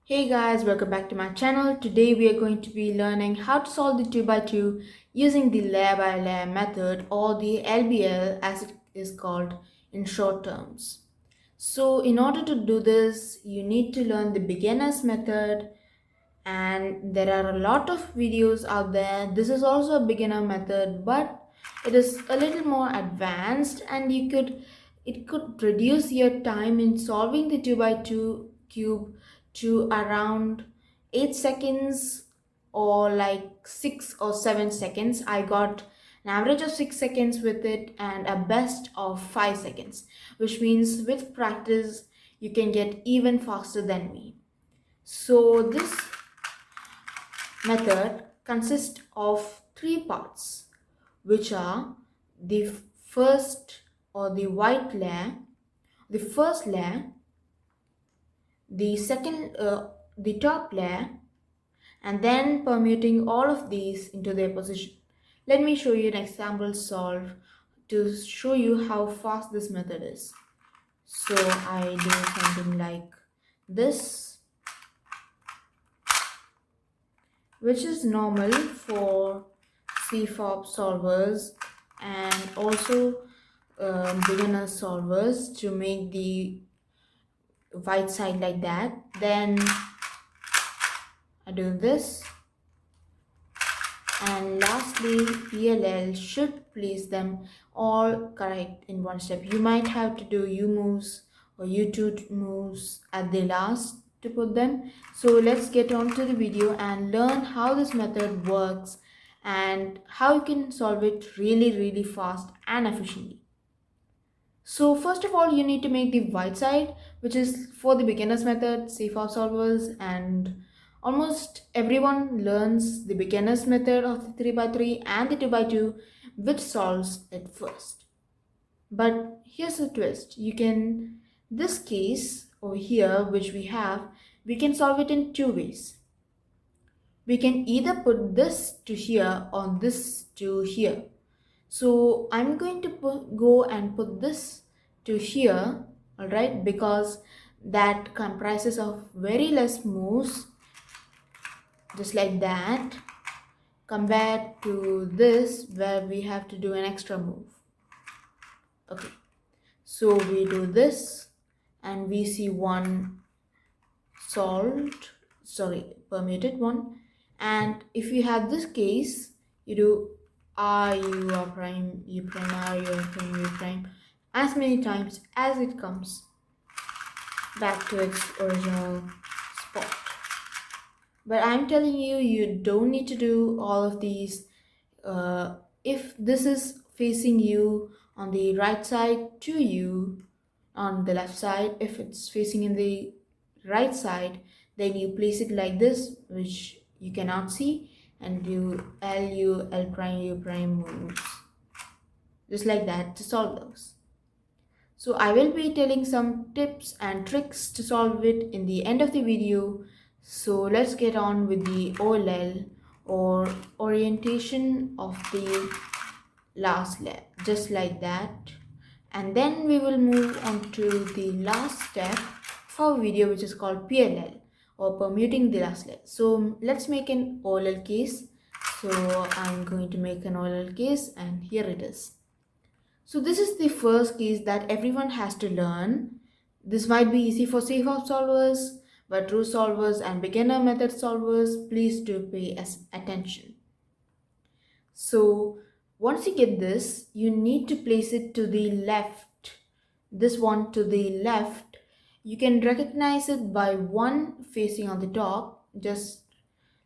Hey guys, welcome back to my channel. Today we are going to be learning how to solve the 2 by 2 using the layer by layer method, or the LBL as it is called in short terms. So in order to do this, you need to learn the beginner's method, and there are a lot of videos out there. This is also a beginner method, but it is a little more advanced, and it could reduce your time in solving the 2 by 2 cube to around 8 seconds, or like 6 or 7 seconds. I got an average of 6 seconds with it and a best of 5 seconds, which means with practice you can get even faster than me. So this method consists of three parts, which are the first or the white layer, the first layer, the second, the top layer, and then permuting all of these into their position. Let me show you an example solve to show you how fast this method is. So I do something like this, which is normal for CFOP solvers and also beginner solvers to make the white side like that. Then I do this, and lastly PLL should place them all correct in one step. You might have to do U moves or U2 moves at the last to put them. So let's get on to the video and learn how this method works and how you can solve it really fast and efficiently. So first of all, you need to make the white side, which is for the beginners method, CFOP solvers, and almost everyone learns the beginners method of the 3 by 3 and the 2 by 2, which solves it first. But here's a twist. This case over here, which we can solve it in two ways. We can either put this to here or this to here. So I'm going to go and put this to here, all right, because that comprises of very less moves, just like that, compared to this where we have to do an extra move. Okay, so we do this and we see one solved, sorry, permuted one. And if you have this case, you do R U R prime U prime R U R prime U prime as many times as it comes back to its original spot. But I'm telling you, you don't need to do all of these. If this is facing you on the right side to you on the left side, if it's facing in the right side, then you place it like this, which you cannot see, and do L U L prime U prime moves, just like that, to solve those. So I will be telling some tips and tricks to solve it in the end of the video. So let's get on with the OLL, or orientation of the last layer, just like that. And then we will move on to the last step of our video, which is called PLL, or permuting the last layer. So let's make an OLL case. So I'm going to make an OLL case, and here it is. So this is the first case that everyone has to learn. This might be easy for CFOP solvers, but true solvers and beginner method solvers, please do pay attention. So once you get this, you need to place it to the left. This one to the left. You can recognize it by one facing on the top, just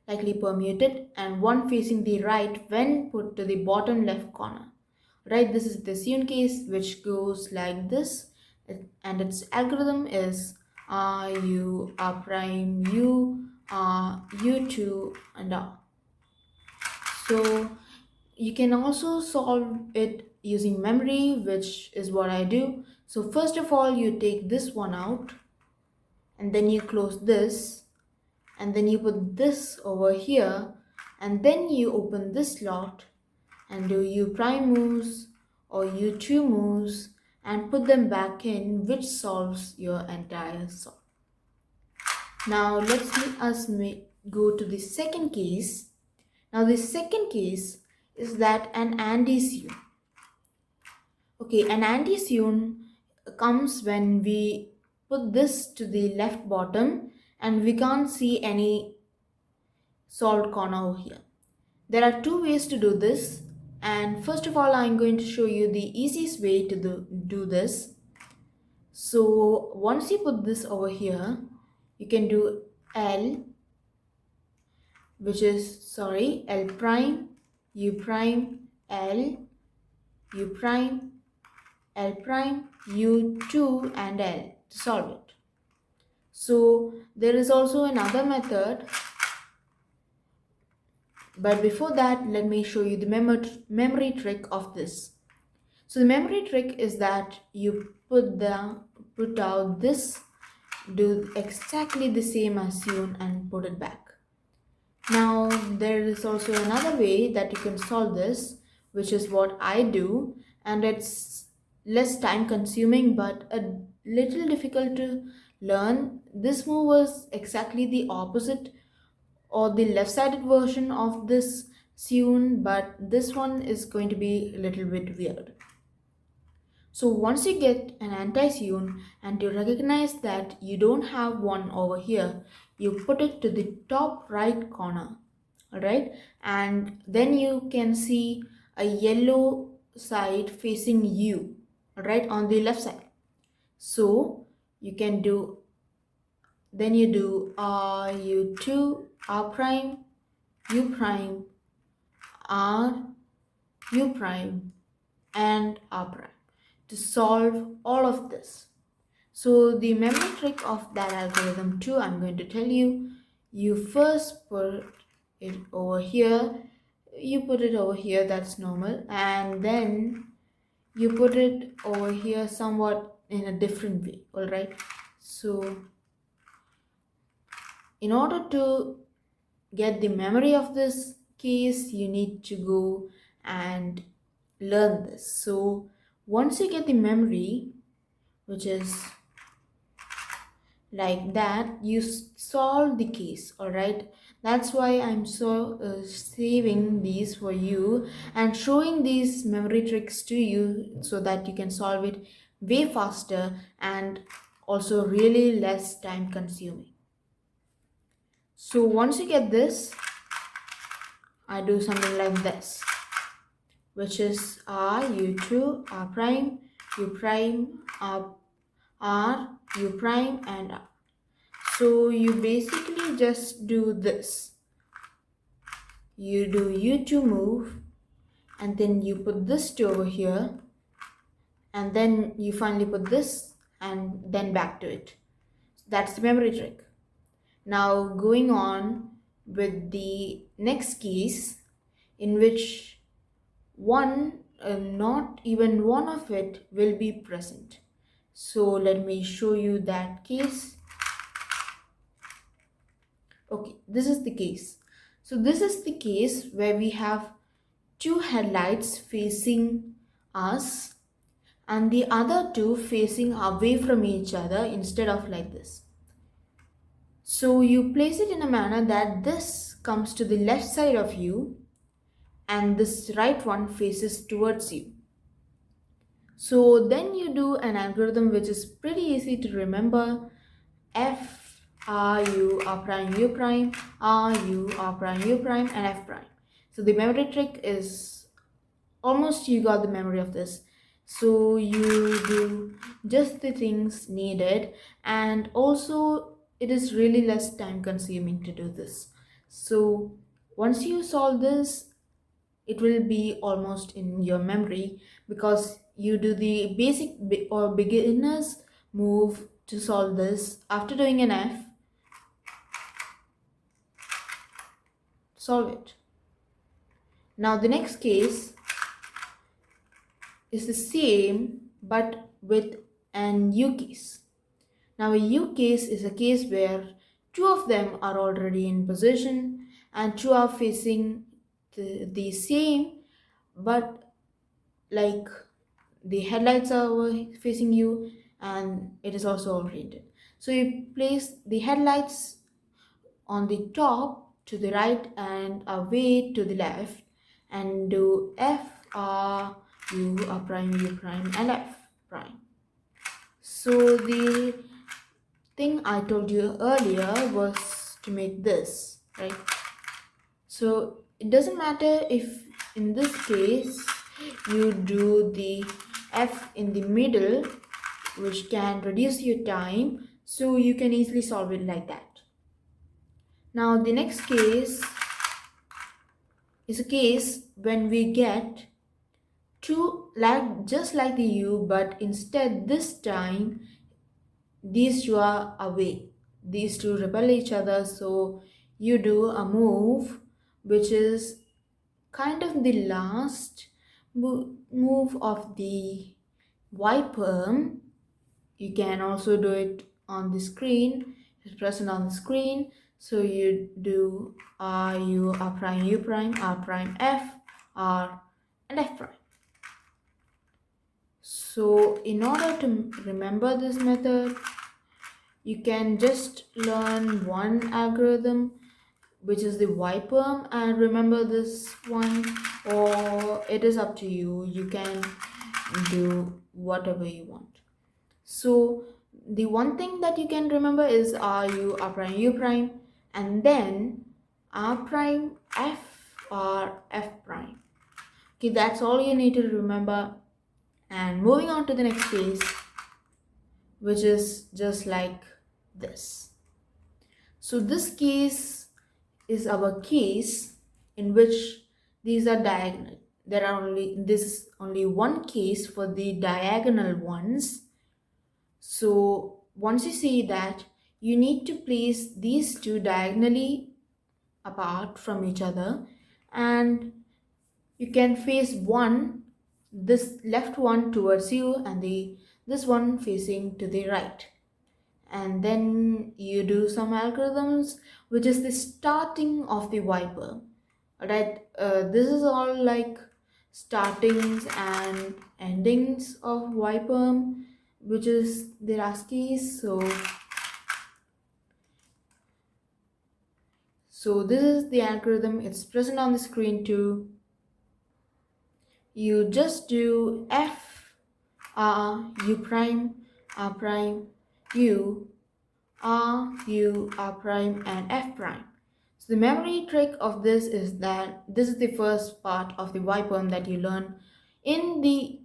likely permuted, and one facing the right when put to the bottom left corner. Right, this is the Sun case, which goes like this, and its algorithm is R U R prime U R U2 and R. So you can also solve it using memory, which is what I do. So first of all, you take this one out, and then you close this, and then you put this over here, and then you open this slot and do U prime moves or U2 moves and put them back in, which solves your entire solve. Now go to the second case. Now the second case is that an anticion. Okay, an anticion comes when we put this to the left bottom and we can't see any solved corner over here. There are two ways to do this, and first of all I'm going to show you the easiest way to do this. So once you put this over here, you can do L, which is L prime, U prime, L, U prime, L prime, U2 and L to solve it. So there is also another method, but before that let me show you the memory trick of this. So the memory trick is that you put out this, do exactly the same as you and put it back. Now there is also another way that you can solve this, which is what I do, and it's less time consuming but a little difficult to learn. This move was exactly the opposite or the left-sided version of this tune, but this one is going to be a little bit weird. So once you get an anti-tune and you recognize that you don't have one over here, you put it to the top right corner, alright? And then you can see a yellow side facing you, alright, on the left side. So you can do, then you do U2, R prime, U prime, R, U prime, and R prime to solve all of this. So the memory trick of that algorithm too, I'm going to tell you. You first put it over here, that's normal, and then you put it over here somewhat in a different way, alright? So in order to get the memory of this case, you need to go and learn this. So once you get the memory, which is like that, you solve the case, all right? That's why I'm saving these for you and showing these memory tricks to you so that you can solve it way faster and also really less time consuming. So once you get this, I do something like this, which is R, U2, R prime, U prime, R, U prime, and R. So you basically just do this. You do U2 move, and then you put this to over here, and then you finally put this and then back to it. That's the memory trick. Now going on with the next case, in which not even one of it will be present. So let me show you that case. Okay, this is the case. So this is the case where we have two headlights facing us and the other two facing away from each other instead of like this. So you place it in a manner that this comes to the left side of you and this right one faces towards you. So then you do an algorithm which is pretty easy to remember. F, R, U, R prime, U prime, R, U, R prime, U prime, and F prime. So the memory trick is almost you got the memory of this. So you do just the things needed, and also it is really less time consuming to do this. So once you solve this, it will be almost in your memory because you do the basic or beginners move to solve this. After doing an F, solve it. Now the next case is the same but with an U case. Now a U case is a case where two of them are already in position and two are facing the same, but like the headlights are facing you and it is also oriented. So you place the headlights on the top to the right and away to the left, and do F R U R prime U prime and F prime. So the thing I told you earlier was to make this, right? So it doesn't matter if in this case you do the F in the middle, which can reduce your time, so you can easily solve it like that. Now the next case is a case when we get two, like just like the U, but instead this time these two are away. These two repel each other, so you do a move which is kind of the last move of the Y perm. You can also do it on the screen. It's present on the screen. So you do R U R prime U prime R prime F R and F prime. So in order to remember this method, you can just learn one algorithm, which is the Y perm, and remember this one, or it is up to you. You can do whatever you want. So the one thing that you can remember is R U R prime U prime, and then R prime F R F prime. Okay, that's all you need to remember. And moving on to the next case, which is just like this. So this case is our case in which these are diagonal. This is only one case for the diagonal ones. So once you see that, you need to place these two diagonally apart from each other, and you can face one, this left one towards you, and this one facing to the right. And then you do some algorithms, which is the starting of the Y perm. Alright, this is all like startings and endings of Y perm, which is the ASCIIs. So this is the algorithm. It's present on the screen too. You just do F R U prime R prime U R U R prime and F prime. So the memory trick of this is that this is the first part of the Y perm that you learn in the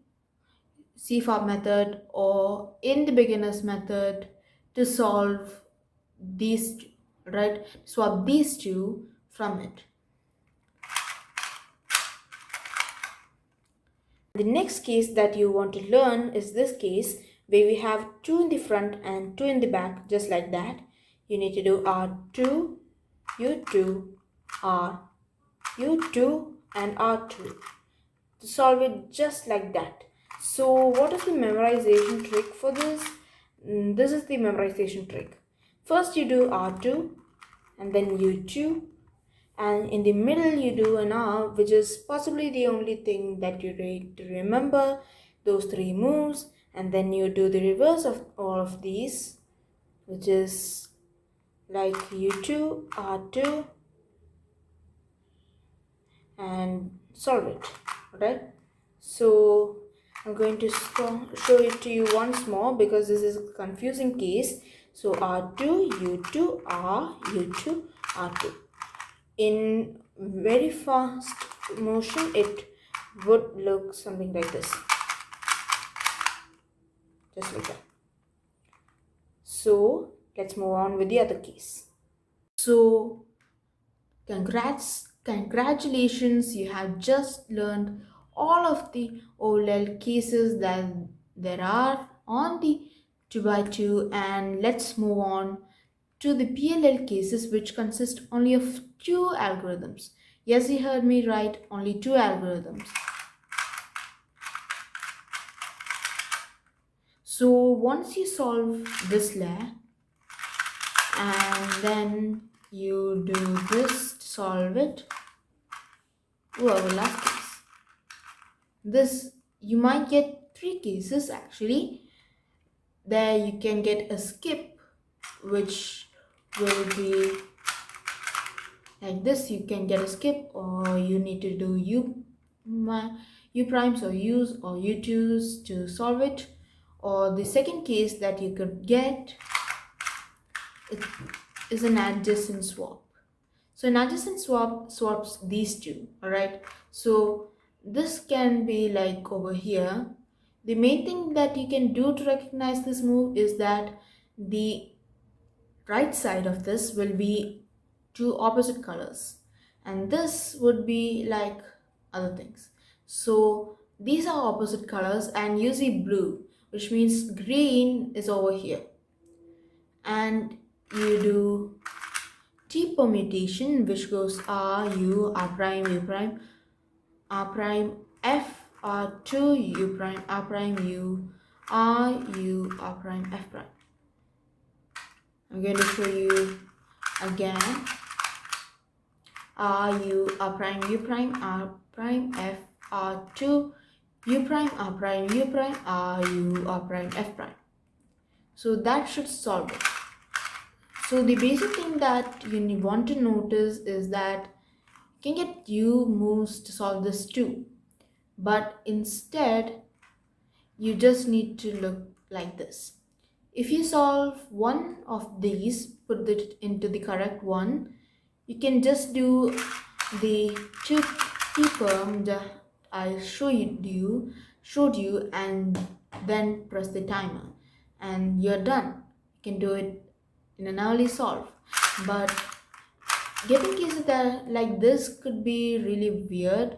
CFOP method or in the beginner's method to solve these two, right? Swap these two from it. The next case that you want to learn is this case where we have 2 in the front and 2 in the back, just like that. You need to do R2, U2, R, U2 and R2 to solve it just like that. So what is the memorization trick for this? This is the memorization trick. First you do R2 and then U2, and in the middle you do an R, which is possibly the only thing that you need to remember, those 3 moves, and then you do the reverse of all of these, which is like U2, R2, and solve it. Alright, so I'm going to show it to you once more because this is a confusing case. So R2, U2, R, U2, R2. In very fast motion, it would look something like this, just like that. So let's move on with the other case. So congratulations, you have just learned all of the OLL cases that there are on the 2x2, and let's move on to the PLL cases, which consist only of 2 algorithms. Yes, you heard me right, only 2 algorithms. So once you solve this layer and then you do this to solve it, our last case. This, you might get 3 cases actually. There you can get a skip, which will be like this, you can get a skip, or you need to do u primes or u's or u2's to solve it. Or the second case that you could get, it is an adjacent swap. So an adjacent swap swaps these two, all right? So this can be like over here. The main thing that you can do to recognize this move is that the right side of this will be two opposite colors, and this would be like other things. So these are opposite colors, and you see blue, which means green is over here. And you do T permutation, which goes R, U, R prime, U prime, R prime, F, R2, U prime, R prime, U, R, U, R prime, F prime. I'm going to show you again. R, U, R prime, U prime, R prime, F, R2, U prime, R prime, U prime, R, U, R prime, F prime. So that should solve it. So the basic thing that you want to notice is that you can get U moves to solve this too. But instead, you just need to look like this. If you solve one of these, put it into the correct one, you can just do the two T-perm that I showed you, and then press the timer, and you're done. You can do it in an early solve. But getting cases that like this could be really weird.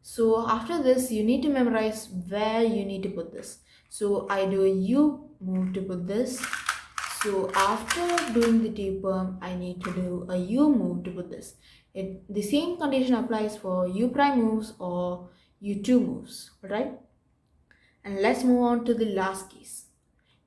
So after this, you need to memorize where you need to put this. So I do a U move to put this. So after doing the T-perm, I need to do a U move to put this. The same condition applies for U prime moves or U2 moves, alright? And let's move on to the last case.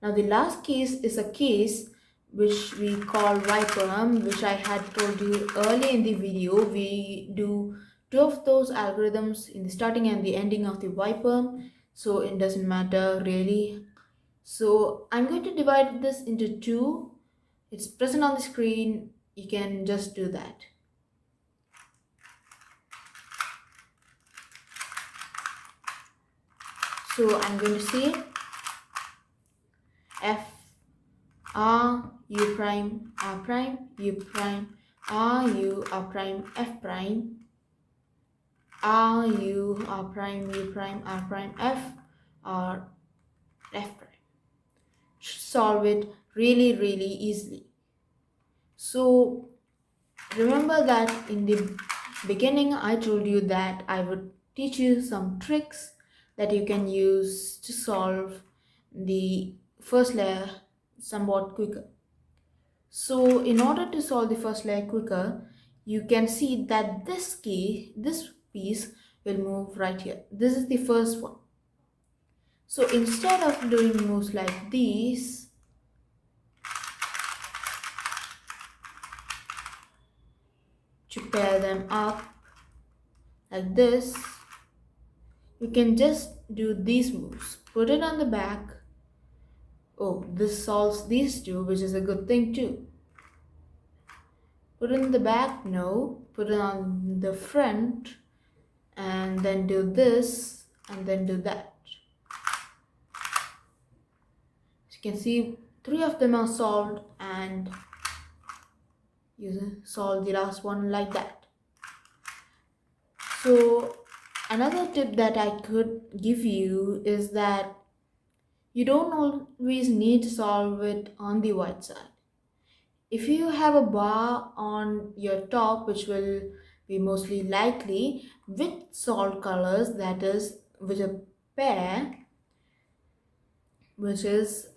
Now the last case is a case which we call Y-perm, which I had told you earlier in the video. We do two of those algorithms in the starting and the ending of the Y-perm, so it doesn't matter really. So I'm going to divide this into two. It's present on the screen. You can just do that. So I'm going to say F R U prime R prime U prime R U R prime F prime R U R prime U prime R prime F or F prime. Should solve it really easily. So remember that in the beginning I told you that I would teach you some tricks that you can use to solve the first layer somewhat quicker. So in order to solve the first layer quicker, you can see that this piece will move right here. This is the first one. So instead of doing moves like these, to pair them up like this, you can just do these moves. Put it on the back. Oh, this solves these two, which is a good thing too. Put it in the back? No. Put it on the front, and then do this, and then do that. As you can see, three of them are solved, and you solve the last one like that. So another tip that I could give you is that you don't always need to solve it on the white side. If you have a bar on your top, which will be mostly likely with solved colors, that is with a pair, which is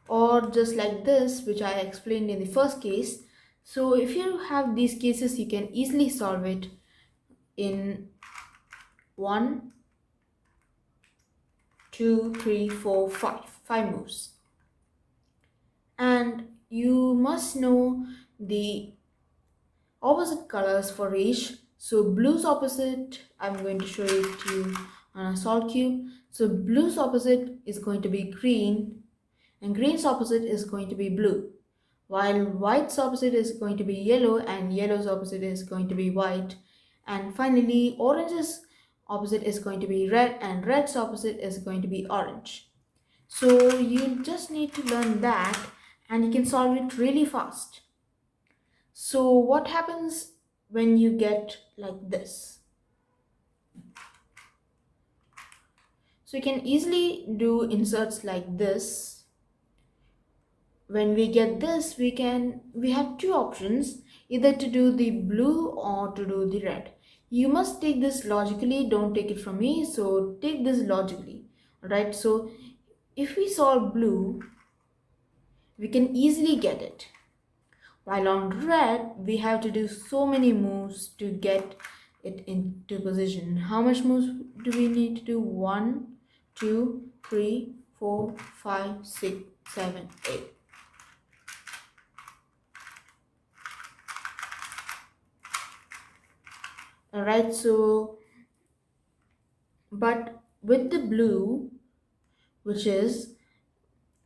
or just like this, which I explained in the first case. So if you have these cases, you can easily solve it in 1, 2, 3, 4, 5 moves. And you must know the opposite colors for each. So blue's opposite, I'm going to show it to you on a solve cube. So blue's opposite is going to be green, and green's opposite is going to be blue. while white's opposite is going to be yellow and yellow's opposite is going to be white. And finally, orange's opposite is going to be red and red's opposite is going to be orange. So you just need to learn that and you can solve it really fast. So what happens when you get like this? So you can easily do inserts like this. When we get this, we have two options, either to do the blue or to do the red. You must take this logically, don't take it from me, so take this logically. Alright, so if we solve blue, we can easily get it. While on red, we have to do so many moves to get it into position. How much moves do we need to do? 1, 2, 3, 4, 5, 6, 7, 8. Alright, so but with the blue, which is,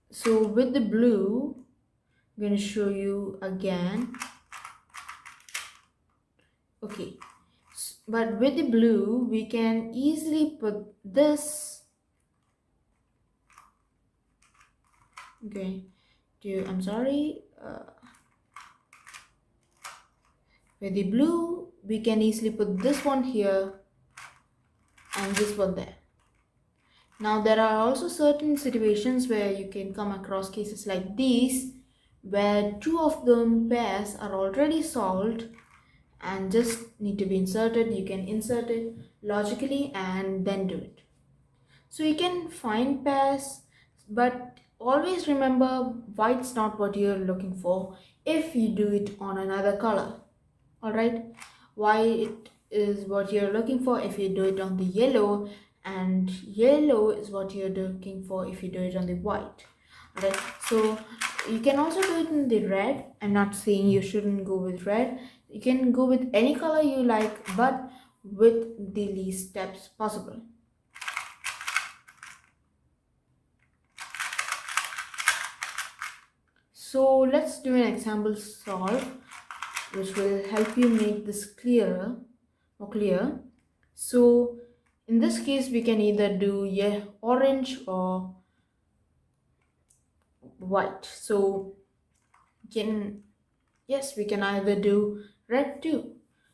so with the blue, I'm going to show you again. Okay, but with the blue, we can easily put this. Okay, I'm sorry. With the blue, we can easily put this one here and this one there. Now there are also certain situations where you can come across cases like these, where two of them pairs are already solved and just need to be inserted. You can insert it logically and then do it. So you can find pairs, but always remember white's not what you're looking for if you do it on another color. Alright, white is what you're looking for if you do it on the yellow, and yellow is what you're looking for if you do it on the white. Alright, so you can also do it in the red. I'm not saying you shouldn't go with red. You can go with any color you like, but with the least steps possible. So let's do an example solve which will help you make this more clear. So in this case, we can either do orange or white. So we can either do red too.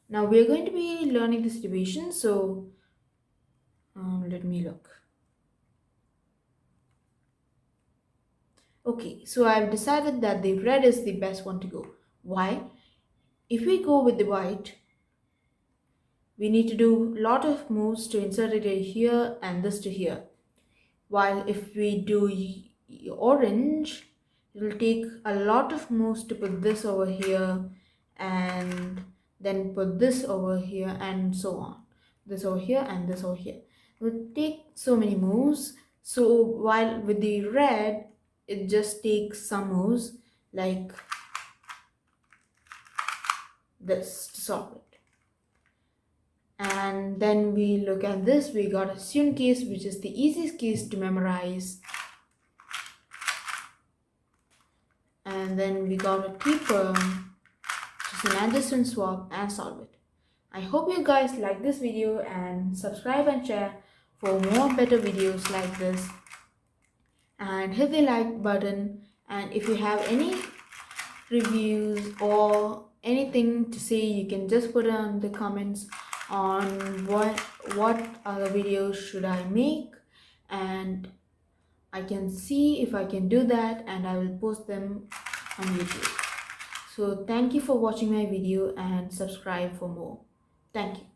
Now we're going to be learning the situation. So let me look. Okay, so I've decided that the red is the best one to go. Why? If we go with the white, we need to do a lot of moves to insert it here and this to here. While if we do orange, it will take a lot of moves to put this over here and then put this over here and so on. This over here and this over here. It will take so many moves. So while with the red, it just takes some moves like this to solve it. And then we look at this, we got a student case, which is the easiest case to memorize. And then we got a T-perm, which is an adjacent swap, and solve it. I hope you guys like this video and subscribe and share for more better videos like this. And hit the like button, and if you have any reviews or anything to say, you can just put it on the comments on what other videos should I make, and I can see if I can do that and I will post them on YouTube. So thank you for watching my video and subscribe for more. Thank you.